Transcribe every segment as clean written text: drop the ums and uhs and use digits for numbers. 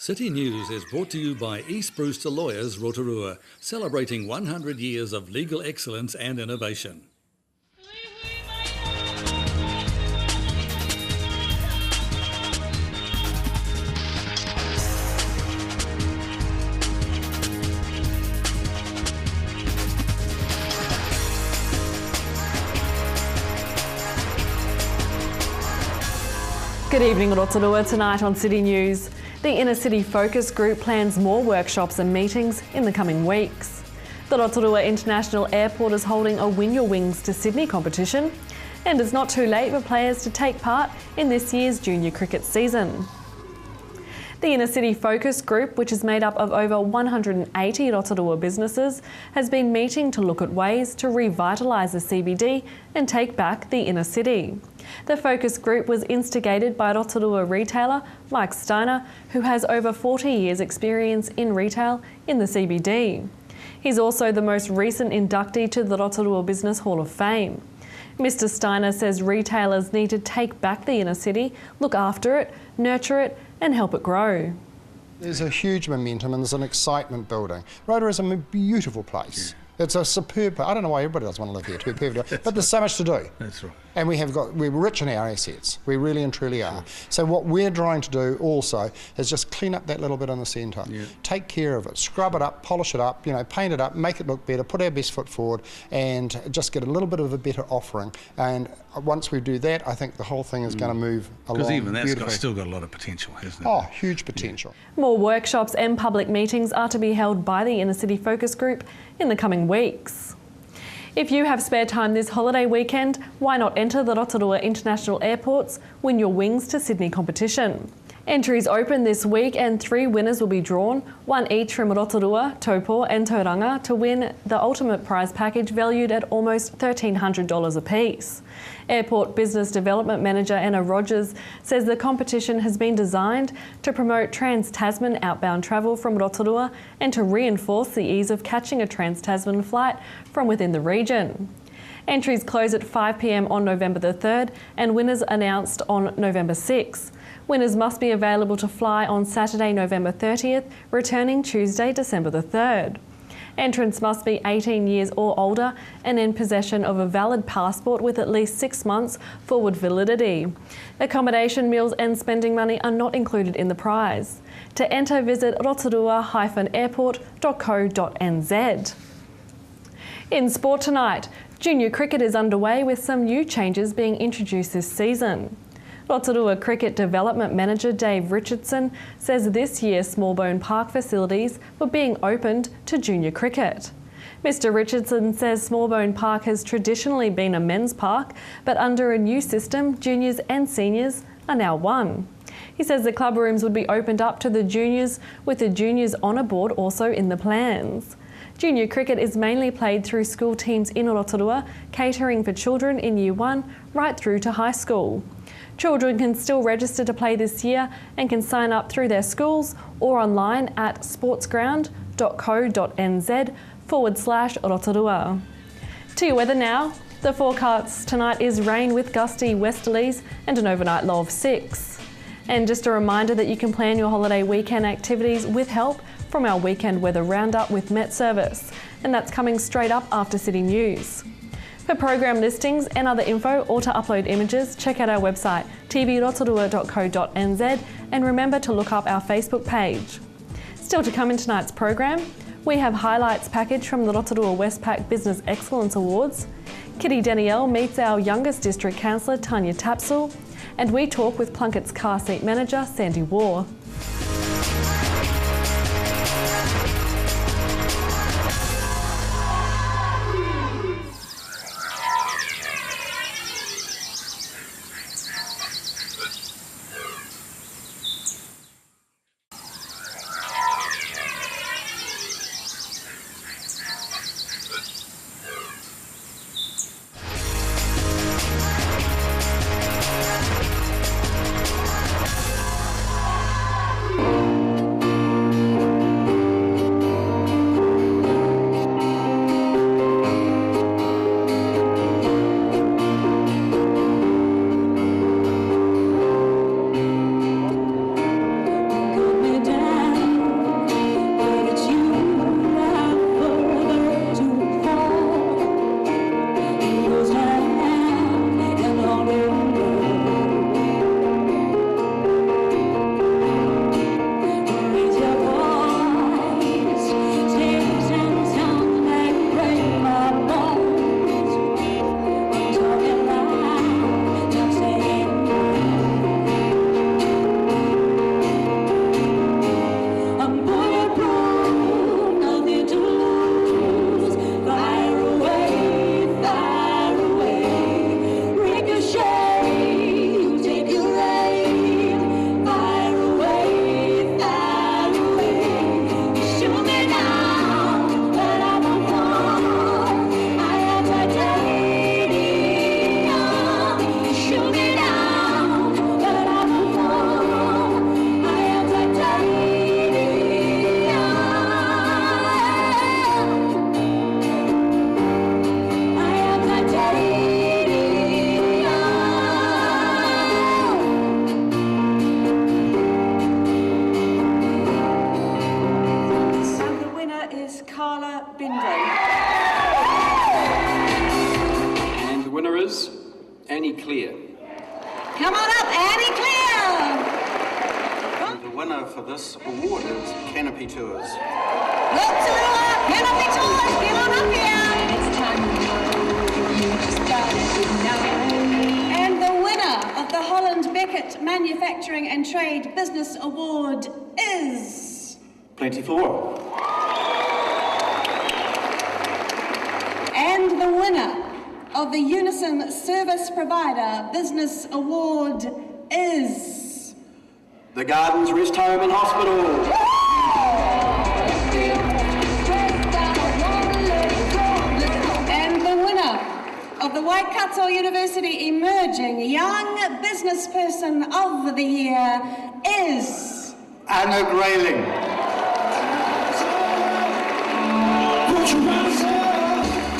City News is brought to you by East Brewster Lawyers Rotorua, celebrating 100 years of legal excellence and innovation. Good evening, Rotorua. Tonight on City News. The Inner City Focus Group plans more workshops and meetings in the coming weeks. The Rotorua International Airport is holding a Win Your Wings to Sydney competition, and it's not too late for players to take part in this year's junior cricket season. The Inner City Focus Group, which is made up of over 180 Rotorua businesses, has been meeting to look at ways to revitalise the CBD and take back the inner city. The focus group was instigated by Rotorua retailer Mike Steiner, who has over 40 years' experience in retail in the CBD. He's also the most recent inductee to the Rotorua Business Hall of Fame. Mr. Steiner says retailers need to take back the inner city, look after it, nurture it and help it grow. There's a huge momentum and there's an excitement building. Rotorua is a beautiful place. It's a superb place. I don't know why everybody doesn't want to live here, to be perfectly, but there's so much to do. That's right. And we're rich in our assets. We really and truly are. So what we're trying to do also is just clean up that little bit in the centre. Yeah. Take care of it, scrub it up, polish it up, paint it up, make it look better, put our best foot forward and just get a little bit of a better offering. And once we do that, I think the whole thing is going to move along Because even beautifully. that's still got a lot of potential, hasn't it? Oh, huge potential. More workshops and public meetings are to be held by the Inner City Focus Group in the coming weeks. If you have spare time this holiday weekend, why not enter the Rotorua International Airport's Win Your Wings to Sydney competition? Entries open this week and 3 winners will be drawn, one each from Rotorua, Taupo and Tauranga, to win the ultimate prize package valued at almost $1,300 apiece. Airport Business Development Manager Anna Rogers says the competition has been designed to promote trans-Tasman outbound travel from Rotorua and to reinforce the ease of catching a trans-Tasman flight from within the region. Entries close at 5 p.m. on November the 3rd and winners announced on November 6th. Winners must be available to fly on Saturday, November 30th, returning Tuesday, December the 3rd. Entrants must be 18 years or older and in possession of a valid passport with at least 6 months forward validity. Accommodation, meals and spending money are not included in the prize. To enter, visit rotorua-airport.co.nz. In sport tonight, junior cricket is underway with some new changes being introduced this season. Rotorua Cricket Development Manager Dave Richardson says this year Smallbone Park facilities were being opened to junior cricket. Mr. Richardson says Smallbone Park has traditionally been a men's park, but under a new system, juniors and seniors are now one. He says the club rooms would be opened up to the juniors, with the juniors honour board also in the plans. Junior cricket is mainly played through school teams in Rotorua, catering for children in Year 1 right through to high school. Children can still register to play this year and can sign up through their schools or online at sportsground.co.nz/Rotorua. To your weather now. The forecast tonight is rain with gusty westerlies and an overnight low of 6. And just a reminder that you can plan your holiday weekend activities with help from our weekend weather roundup with Met Service, and that's coming straight up after City News. For program listings and other info or to upload images, check out our website tvrotorua.co.nz and remember to look up our Facebook page. Still to come in tonight's program, we have highlights package from the Rotorua Westpac Business Excellence Awards. Kitty Danielle meets our youngest district councillor Tanya Tapsell, and we talk with Plunkett's car seat manager Sandy Waugh. winner for this award is Canopy Tours. Rotorua, Canopy Tours, get on up here! It's time you started now. And the winner of the Holland Beckett Manufacturing and Trade Business Award is... Plenty4. And the winner of the Unison Service Provider Business Award is... The Gardens Rest Home and Hospital. And the winner of the Waikato University Emerging Young Business Person of the Year is... Anna Grayling.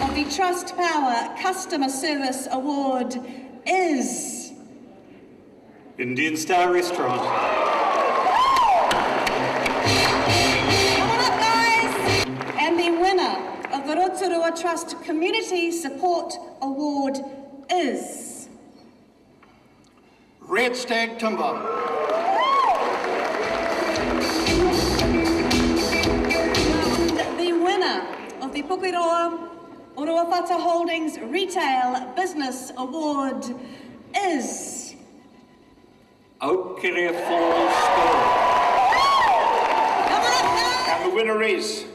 Of the Trust Power Customer Service Award is... Indian Star Restaurant. Come on up, guys! And the winner of the Rotorua Trust Community Support Award is... Red Stag Timber. The winner of the Pukeroa Uruawhata Holdings Retail Business Award is... Aukere Falls Store. Come on up, guys! And the winner is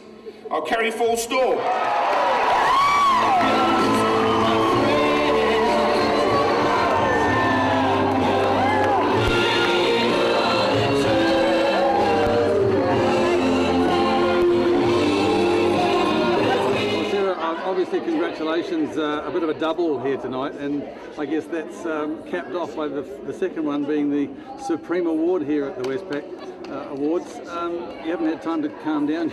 Aukere Falls Store. Obviously, congratulations, a bit of a double here tonight, and I guess that's capped off by the second one being the Supreme Award here at the Westpac Awards. You haven't had time to calm down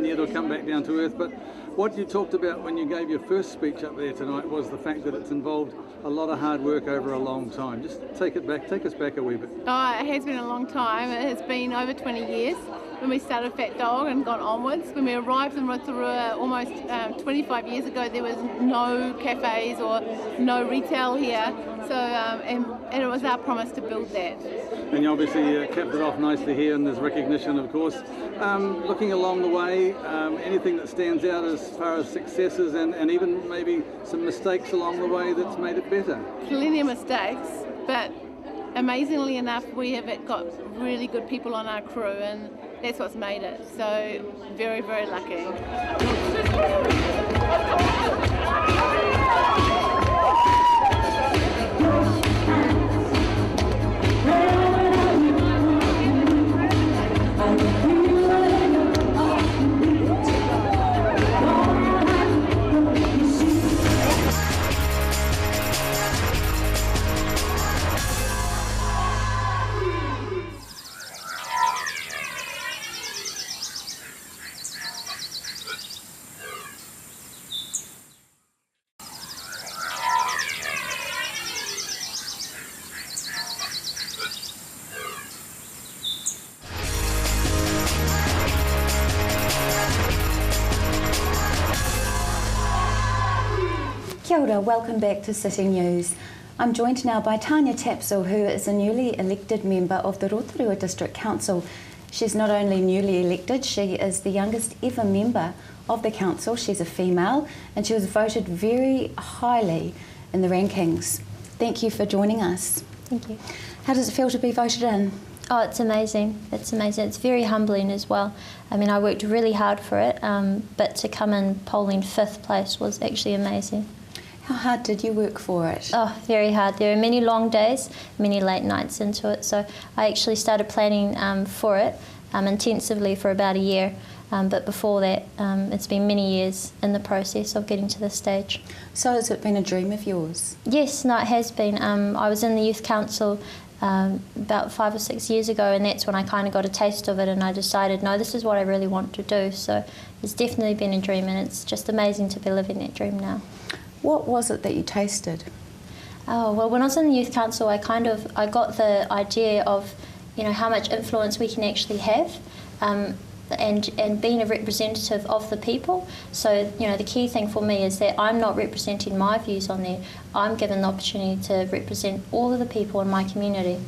yet or come back down to earth, but what you talked about when you gave your first speech up there tonight was the fact that it's involved a lot of hard work over a long time. Just take us back a wee bit. Oh, it has been a long time. It has been over 20 years. When we started Fat Dog and gone onwards. When we arrived in Rotorua almost 25 years ago, there was no cafes or no retail here, so and it was our promise to build that. And you obviously capped it off nicely here, and there's recognition, of course. Looking along the way, anything that stands out as far as successes and even maybe some mistakes along the way that's made it better? Plenty of mistakes, but amazingly enough, we have got really good people on our crew, and that's what's made it. So very, very lucky. Kia ora, welcome back to City News. I'm joined now by Tanya Tapsell, who is a newly elected member of the Rotorua District Council. She's not only newly elected, she is the youngest ever member of the council. She's a female and she was voted very highly in the rankings. Thank you for joining us. Thank you. How does it feel to be voted in? Oh, it's amazing. It's amazing. It's very humbling as well. I mean, I worked really hard for it, but to come in polling 5th place was actually amazing. How hard did you work for it? Oh, very hard. There were many long days, many late nights into it. So I actually started planning for it intensively for about a year. But before that, it's been many years in the process of getting to this stage. So has it been a dream of yours? Yes, no, it has been. I was in the Youth Council about 5 or 6 years ago, and that's when I kind of got a taste of it, and I decided, no, this is what I really want to do. So it's definitely been a dream, and it's just amazing to be living that dream now. What was it that you tasted? Oh, well, when I was in the Youth Council, I got the idea of, you know, how much influence we can actually have, and being a representative of the people. So, you know, the key thing for me is that I'm not representing my views on there. I'm given the opportunity to represent all of the people in my community.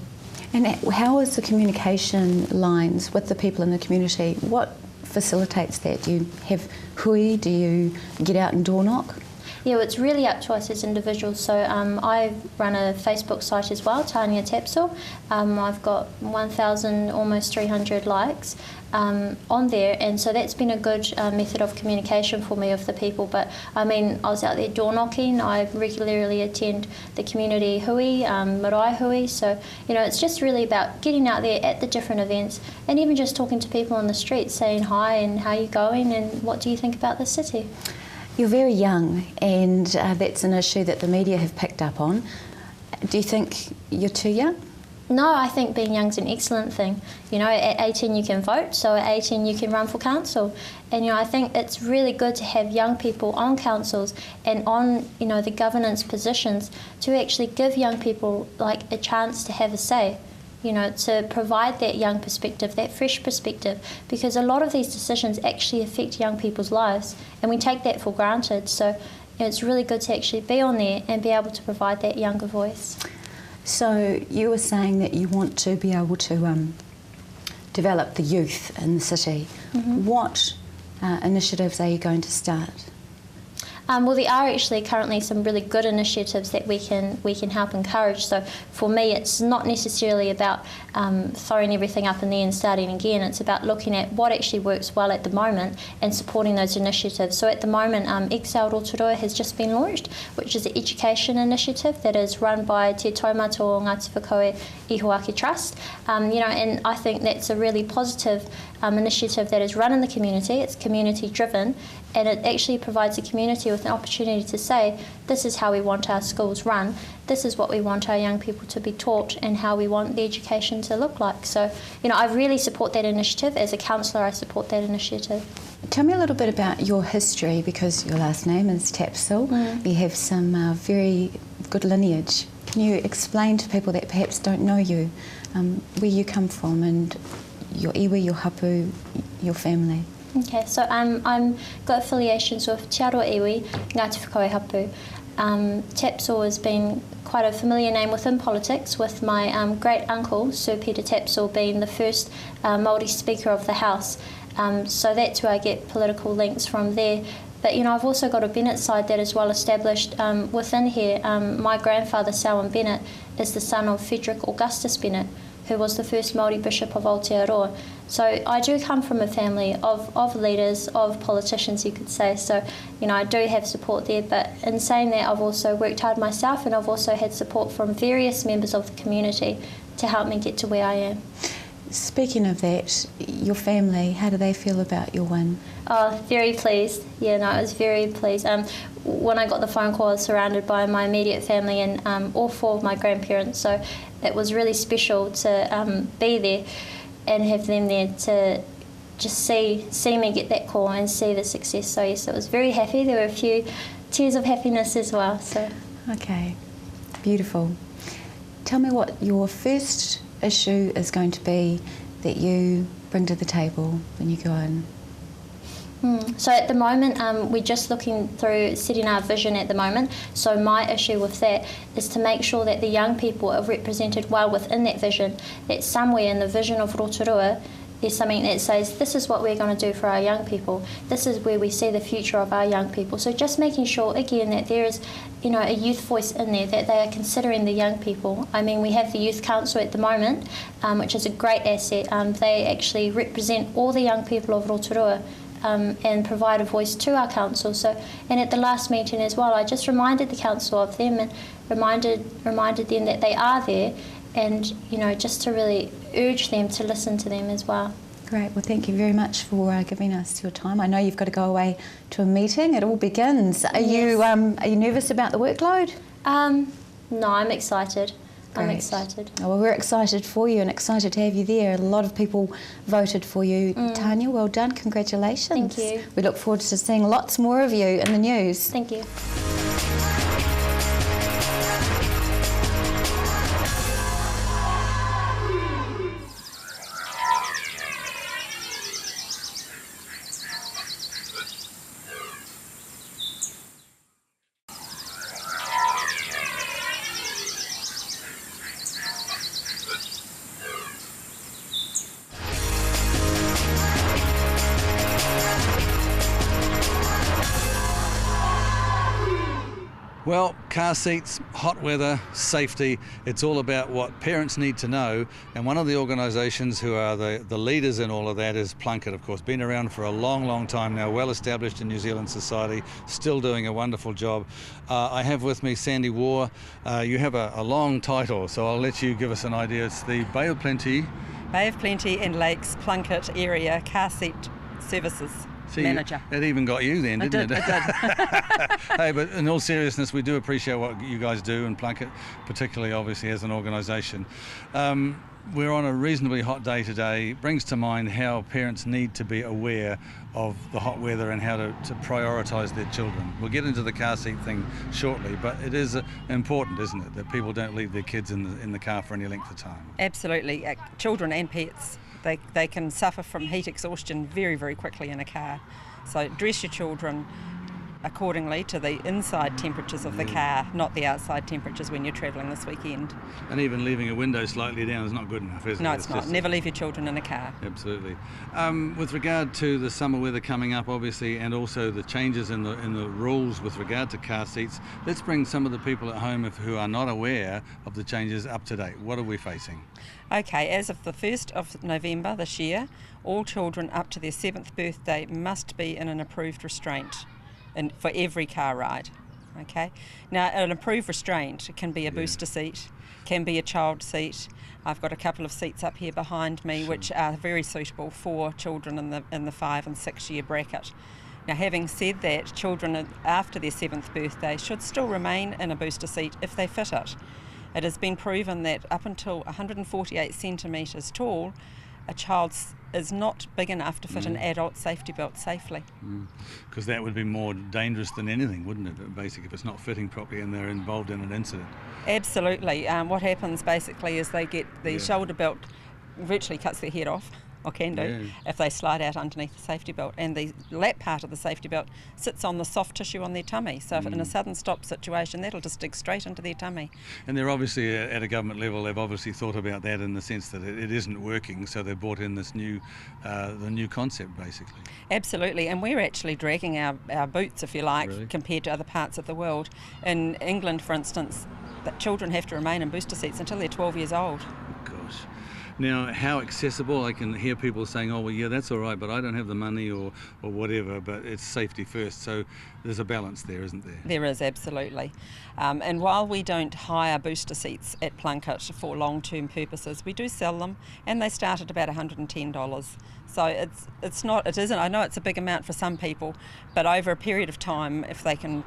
And how is the communication lines with the people in the community? What facilitates that? Do you have hui? Do you get out and door knock? Yeah, well, it's really up to us as individuals. So I run a Facebook site as well, Tanya Tapsell. I've got 1,000, almost 300 likes on there, and so that's been a good method of communication for me with the people. But I mean, I was out there door knocking. I regularly attend the community hui, marae hui. So you know, it's just really about getting out there at the different events, and even just talking to people on the street, saying hi and how you going, and what do you think about the city. You're very young, and that's an issue that the media have picked up on. Do you think you're too young? No, I think being young is an excellent thing. You know, at 18 you can vote, so at 18 you can run for council. And, you know, I think it's really good to have young people on councils and on, you know, the governance positions to actually give young people, like, a chance to have a say. You know, to provide that young perspective, that fresh perspective, because a lot of these decisions actually affect young people's lives, and we take that for granted. So you know, it's really good to actually be on there and be able to provide that younger voice. So you were saying that you want to be able to develop the youth in the city. Mm-hmm. What initiatives are you going to start? Well, there are actually currently some really good initiatives that we can help encourage. So for me, it's not necessarily about throwing everything up in the air and starting again. It's about looking at what actually works well at the moment and supporting those initiatives. So at the moment, Excel Rotorua has just been launched, which is an education initiative that is run by Te Taumata o Ngāti Whakaue Ihuaki Trust. You know, and I think that's a really positive initiative that is run in the community. It's community driven, and it actually provides the community with an opportunity to say, this is how we want our schools run, this is what we want our young people to be taught, and how we want the education to look like. So, you know, I really support that initiative. As a councillor, I support that initiative. Tell me a little bit about your history, because your last name is Tapsell. You have some very good lineage. Can you explain to people that perhaps don't know you, where you come from and your iwi, your hapu, your family? Okay, so I'm got affiliations with Te Aroa Iwi, Ngāti Whakaue Hapu. Tapsell has been quite a familiar name within politics, with my great uncle, Sir Peter Tapsell, being the first Māori Speaker of the House. So that's where I get political links from there. But, you know, I've also got a Bennett side that is well established within here. My grandfather, Selwyn Bennett, is the son of Frederick Augustus Bennett, who was the first Māori Bishop of Aotearoa. So I do come from a family of leaders, of politicians, you could say. So, you know, I do have support there. But in saying that, I've also worked hard myself, and I've also had support from various members of the community to help me get to where I am. Speaking of that, your family, how do they feel about your win? Oh, very pleased. Yeah, no, I was very pleased. When I got the phone call, I was surrounded by my immediate family and all four of my grandparents. So it was really special to be there and have them there to just see me get that call and see the success. So yes, it was very happy. There were a few tears of happiness as well. So okay, beautiful. Tell me what your first issue is going to be that you bring to the table when you go in. So at the moment, we're just looking through setting our vision at the moment. So my issue with that is to make sure that the young people are represented well within that vision, that somewhere in the vision of Rotorua there's something that says this is what we're going to do for our young people, this is where we see the future of our young people. So just making sure again that there is, you know, a youth voice in there, that they are considering the young people. I mean, we have the Youth Council at the moment, which is a great asset. They actually represent all the young people of Rotorua and provide a voice to our council. So, and at the last meeting as well, I just reminded the council of them and reminded them that they are there, and, you know, just to really urge them to listen to them as well. Great. Well, thank you very much for giving us your time. I know you've got to go away to a meeting. It all begins. Are you nervous about the workload? No, I'm excited. Great. I'm excited. Oh, well, we're excited for you and excited to have you there. A lot of people voted for you. Tanya, well done. Congratulations. Thank you. We look forward to seeing lots more of you in the news. Thank you. Well, car seats, hot weather, safety, it's all about what parents need to know. And one of the organisations who are the leaders in all of that is Plunket, of course. Been around for a long, long time now, well established in New Zealand society, still doing a wonderful job. I have with me Sandy Waugh. You have a long title, so I'll let you give us an idea. It's the Bay of Plenty. Bay of Plenty and Lakes Plunket Area Car Seat Services. Manager. It even got you then, didn't it? It did. Hey, but in all seriousness, we do appreciate what you guys do, and Plunket, particularly obviously as an organisation. We're on a reasonably hot day today. Brings to mind how parents need to be aware of the hot weather and how to prioritise their children. We'll get into the car seat thing shortly, but it is important, isn't it, that people don't leave their kids in the car for any length of time? Absolutely. Children and pets. They can suffer from heat exhaustion very, very quickly in a car. So dress your children accordingly to the inside temperatures of the car, not the outside temperatures when you're travelling this weekend. And even leaving a window slightly down is not good enough, is it? No, it's not. Never leave your children in a car. Absolutely. With regard to the summer weather coming up, obviously, and also the changes in the rules with regard to car seats, let's bring some of the people at home who are not aware of the changes up to date. What are we facing? Okay, as of the 1st of November this year, all children up to their 7th birthday must be in an approved restraint for every car ride. Okay, now an approved restraint can be a booster seat, can be a child seat. I've got a couple of seats up here behind me which are very suitable for children in the 5 and 6 year bracket. Now, having said that, children after their 7th birthday should still remain in a booster seat if they fit it. It has been proven that up until 148 centimetres tall, a child is not big enough to fit an adult safety belt safely. Because that would be more dangerous than anything, wouldn't it, basically, if it's not fitting properly and they're involved in an incident? Absolutely. What happens basically is they get the shoulder belt virtually cuts their head off, or can do, if they slide out underneath the safety belt, and the lap part of the safety belt sits on the soft tissue on their tummy, so if in a sudden stop situation that'll just dig straight into their tummy. And they're obviously at a government level, they've obviously thought about that in the sense that it isn't working, so they've brought in this the new concept basically. Absolutely, and we're actually dragging our boots, if you like, compared to other parts of the world. In England, for instance, that children have to remain in booster seats until they're 12 years old. Gosh. Now, how accessible? I can hear people saying, oh, well, yeah, that's all right, but I don't have the money or whatever, but it's safety first. So there's a balance there, isn't there? There is, absolutely. And while we don't hire booster seats at Plunket for long-term purposes, we do sell them, and they start at about $110. So it isn't, I know it's a big amount for some people, but over a period of time, if they can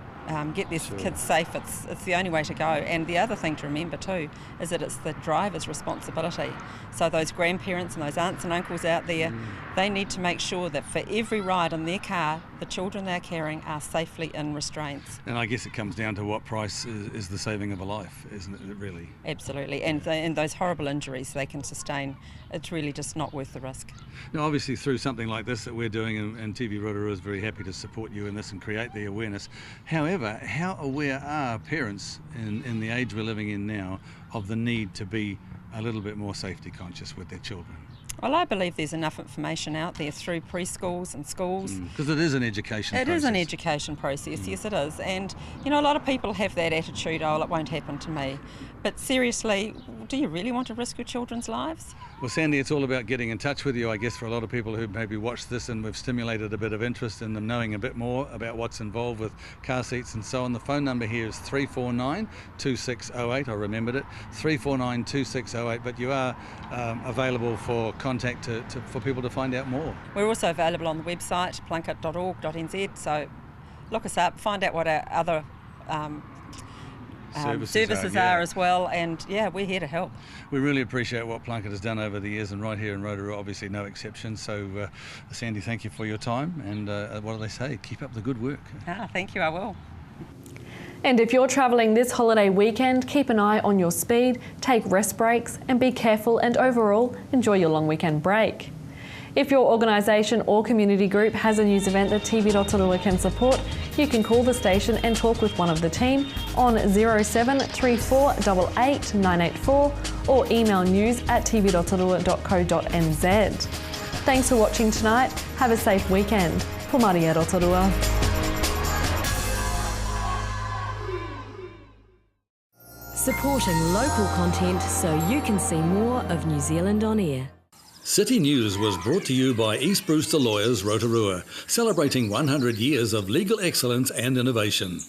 get their kids safe, it's the only way to go. And the other thing to remember too is that it's the driver's responsibility. So those grandparents and those aunts and uncles out there, they need to make sure that for every ride in their car, the children they're carrying are safely in restraints. And I guess it comes down to what price is the saving of a life, isn't it, really? Absolutely, and those horrible injuries they can sustain, it's really just not worth the risk. Now, obviously through something like this that we're doing, and TV Rotorua is very happy to support you in this and create the awareness. However, how aware are parents in the age we're living in now of the need to be a little bit more safety conscious with their children? Well, I believe there's enough information out there through preschools and schools. Because it is an education process. It is an education process, yes it is. And, you know, a lot of people have that attitude, oh, it won't happen to me. But seriously, do you really want to risk your children's lives? Well, Sandy, it's all about getting in touch with you, I guess, for a lot of people who maybe watched this and we've stimulated a bit of interest in them knowing a bit more about what's involved with car seats and so on. The phone number here is 349-2608. I remembered it, 349-2608. But you are available for contact for people to find out more. We're also available on the website, plunket.org.nz. So look us up, find out what our other services are as well, and we're here to help. We really appreciate what Plunket has done over the years, and right here in Rotorua, obviously no exception. So Sandy, thank you for your time, and what do they say? Keep up the good work. Thank you, I will. And if you're travelling this holiday weekend, keep an eye on your speed, take rest breaks and be careful, and overall enjoy your long weekend break. If your organisation or community group has a news event that TV Rotorua can support, you can call the station and talk with one of the team on 0734 88 984 or email news@tvrotorua.co.nz. Thanks for watching tonight. Have a safe weekend. Ko Maria Rotorua. Supporting local content so you can see more of New Zealand on air. City News was brought to you by East Brewster Lawyers Rotorua, celebrating 100 years of legal excellence and innovation.